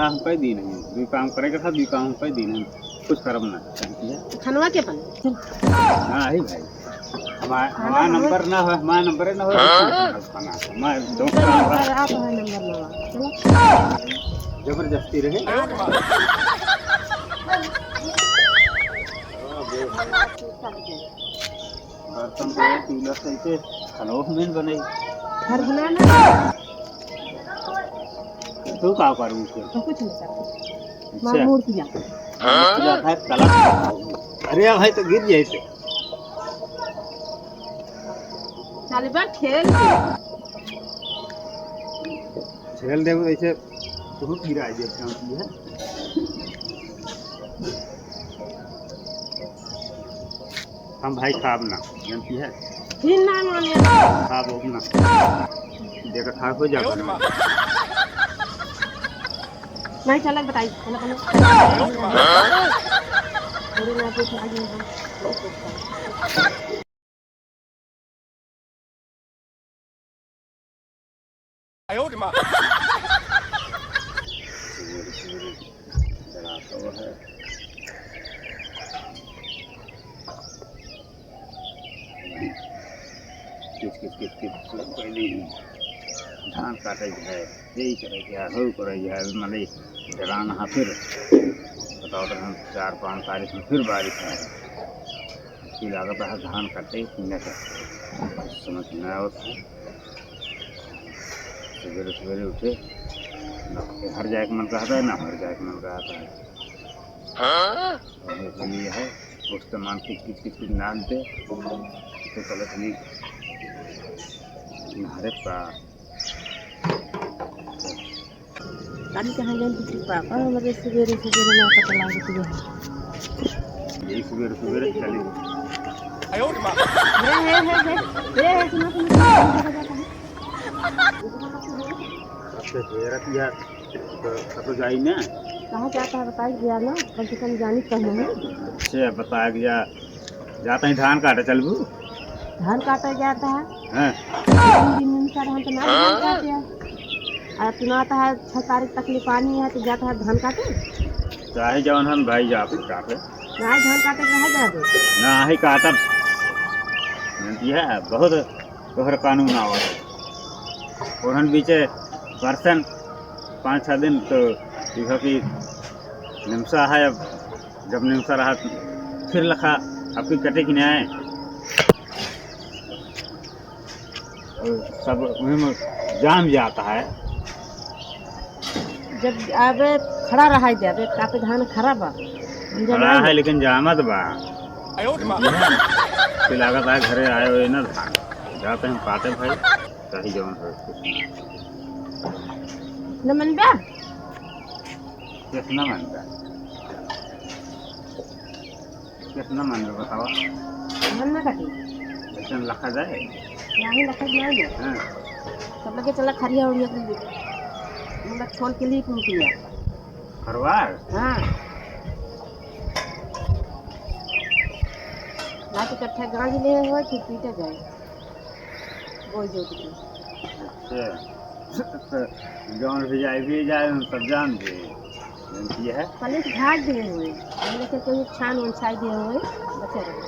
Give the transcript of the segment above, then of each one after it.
हम कई दिन है दुई काम करेगा था दुई काम कई दिन है कुछ करब ना खनवा के पन हाँ ही भाई हमारा नंबर ना हो हमारा नंबर ना हो खाना मैं दो आप है नंबर लगा जबरदस्ती रहे बर्तन को चूल्हा से खनोख में बने घर बनाना तू का करूँ फिर तो कुछ नहीं सकते मां मूर्ति जाता है कला अरे भाई तो गिर जाए से चल बा खेल झेल दे ऐसे तू गिरा है जब जानती है हम भाई खाब ना जानती है फिर ना माने खाब हो ना देखा खा हो जाता है नहीं चला बताई चला अरे मैं पूछ आगे आयो रे मां किस पहले धान काटे है यही करे हो करे मतलब जलाना है फिर बताओ तो हम 4-5 तारीख में फिर बारिश है फिर लागत है धान काटे पीने का समझ में आओ सवेरे सवेरे उठे हर जाए मन कहता है ना हर जाए मन कहता है इसलिए है उस सामान किच नाचते तो गलत नहीं हरे पा कल कहाँ गए थे पापा हमारे सवेरे सवेरे ना पता लगा कि यही सवेरे सवेरे चले आयो रे मां है सुनो यार तो जाई ना कहाँ जाता है बताइए गया ना कम से कम जानी कम है अच्छा बताया गया जाता है धान काटे चलबू धान काटा जाता है हैं दिन का धान तो ना धान काटे हैं और सुनाता है 6 तारीख तक ले पानी है तो जाता है धान काटे चाहे जवन हम भाई जा काटे ना धान काटे रह जाते ना ही काटब है बहुत तोहर कानून आवा और हम बीचे बर्तन 5-6 दिन तो देखो कि निमसा है अब जब निमसा रहा फिर लखा आपकी कटे कि नहीं आए सब में जाम जाता है जब अब खड़ा रहा है जब कापे धान खड़ा बा खड़ा है लेकिन जामत बा आयो रे मां फिर लागत है घरे आए हुए ना धान जाते हैं काटे भाई सही जवन हो न मन बा कितना मन बा कितना मन बा बताओ धान ना काटे लेकिन लखा जाए नहीं लखा जाए हैं सब लगे चला खरिया उड़िया के मतलब छोड़ के लिए क्यों किया खरवार हाँ ना तो कट्ठा गांज ले हो कि पीटे जाए वो जो अच्छा जौन भी जाए हम सब जान दे जानती है पहले से घाट दिए हुए हमने से कोई छान उछाई दिए हुए बचे रहे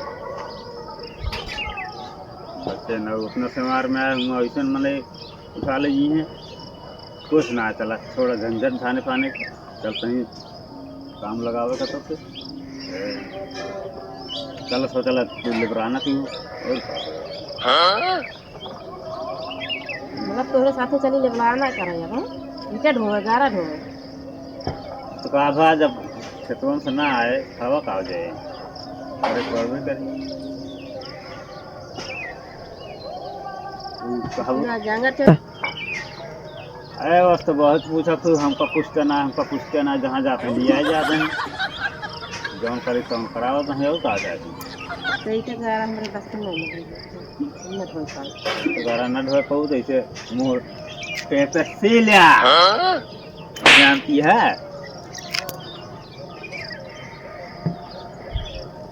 बच्चे न उतना समार में ऐसा मने उठा ले जी हैं कुछ ना चला थोड़ा झंझट खाने पाने चल कहीं काम लगावे का तो फिर चलो सोचला लिबराना क्यों और मतलब तोरे साथे चली लेवलाना करे अब इनके ढोवे गारा ढोवे तो कहा जब खेतों से ना आए हवा का जाए अरे करवे करी ना जांगर चढ़ अरे बस तो बहुत पूछा तू हमको पूछते ना जहाँ जाते लिया जाते हैं जौन करी तौन कराओ तो है कहा जाते सही के गारा हमारे बस में नहीं न ढोए पाए गारा न ढोए पाऊ तो इसे मुँह पे सीलिया जानती है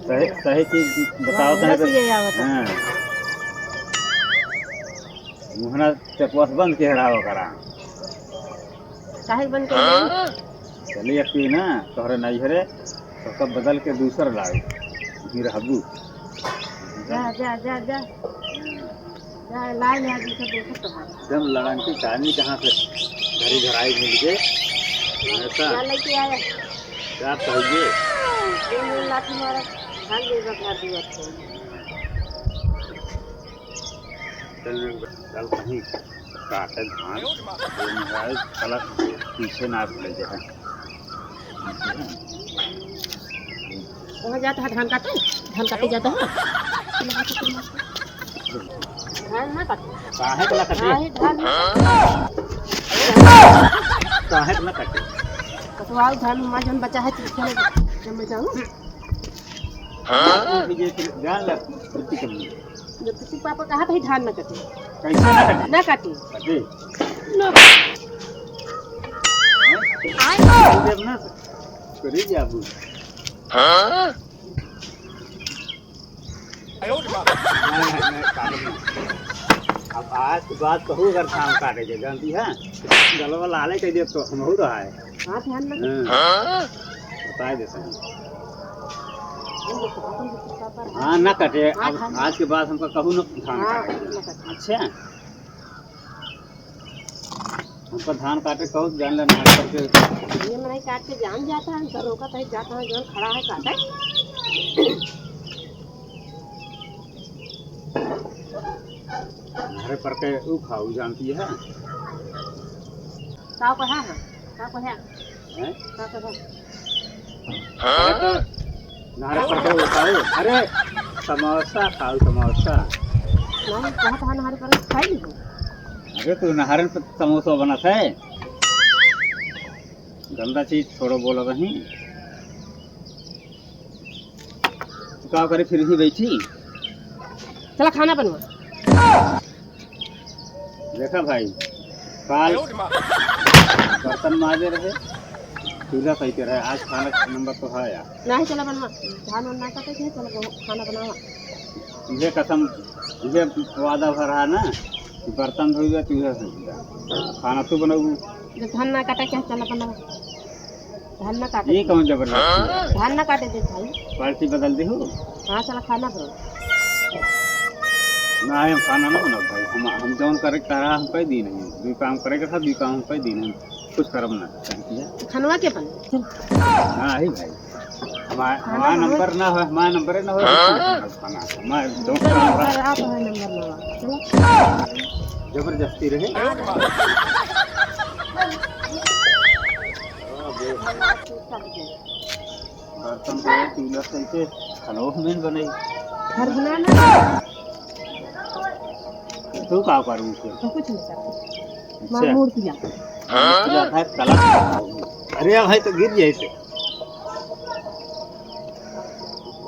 सही चीज बताओ तो हाँ मुहना चकवास बंद के हराव करा काहे बन के चले अकेले ना तोहरे नहीं हरे तो कब बदल के दूसरा लाओ फिर हबू जा जा जा जा जा लाए ले आज से देखो तुम्हारा एकदम लड़न की कहानी कहाँ से घरी घराई मिल गए ऐसा क्या लेके आया क्या कहिए तीन लाठी मारा धान देगा घर दिया तो चल कहीं काटे धान तो महाराज कलश पीछे ना पड़े जाए वहाँ जाता है धान काटे जाता है धान ना काटे काहे के ना कटे धान काहे के ना कटे कटवाओ धान में जन बचा है चले जब मैं जाऊँ ये जान लग छुट्टी करनी जब किसी पापा कहा था धान न कटे कैसे ना कटे न काटे कटे न जब ना करी जाबू अब आज के बाद कहूँ अगर शाम काटे के जानती है गलवा लाले कह दे तो हम हो रहा है हाँ ध्यान न बता देते हैं हाँ ना कटे अब आज के बाद हमको कहूँ ना धान काटे अच्छा हमको धान काटे कहूँ जान लेना करके ये नहीं काट के जान जाता है घर रोका तो जाता है जन खड़ा है काटे हमारे पर के ऊ खाऊ जानती है साव को है साव को है हैं साव को है नारे पर के ऊ खाऊ अरे समोसा खाऊ समोसा नहीं कहा था हमारे पर खाई ली अरे तू नहरन पे समोसा बना था गंदा चीज छोड़ो बोलो नहीं क्या करे फिर ही बैठी चला खाना बनवा देखा भाई काल बर्तन माजे रहे चूल्हा सही रहे आज खाना नंबर तो है यार नहीं चला बनवा धान ना काटे थे चला खाना बनावा तुझे कसम तुझे वादा भर रहा ना कि बर्तन धोएगा तुझे खाना तू बनाऊ जब धान ना काटे क्या चला बनावा धान ना काटे ये कौन जबरदस्ती धान ना काटे दे भाई पार्टी बदल दी हो हाँ चला खाना बनाओ ना हम खाना ना बनाओ भाई हम जौन करे तारा हम कह दी नहीं दू काम करे के था दू काम हम कह दी नहीं कुछ करब ना खानवा के बन हाँ ही भाई हमारा नंबर ना हो हमारा नंबर ना हो खाना हमारे दो आप है नंबर लगा जबरदस्ती रहे बर्तन तो चूल्हा सही से खाना में बने घर बनाना तू का करूँ तो कुछ नहीं करते मार मोड़ दिया कला अरे भाई तो गिर जाए से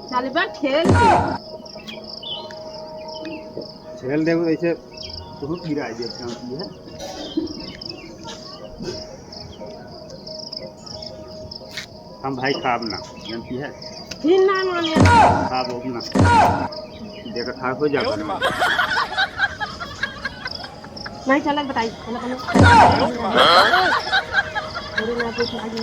चल बा खेल खेल दे ऐसे बहुत गिरा दे है हम भाई खाब ना जानती है फिर ना माने खाब हो ना देखा खा हो जाएगा नहीं चला बताइए चला बनो मेरे ना पूछ आगे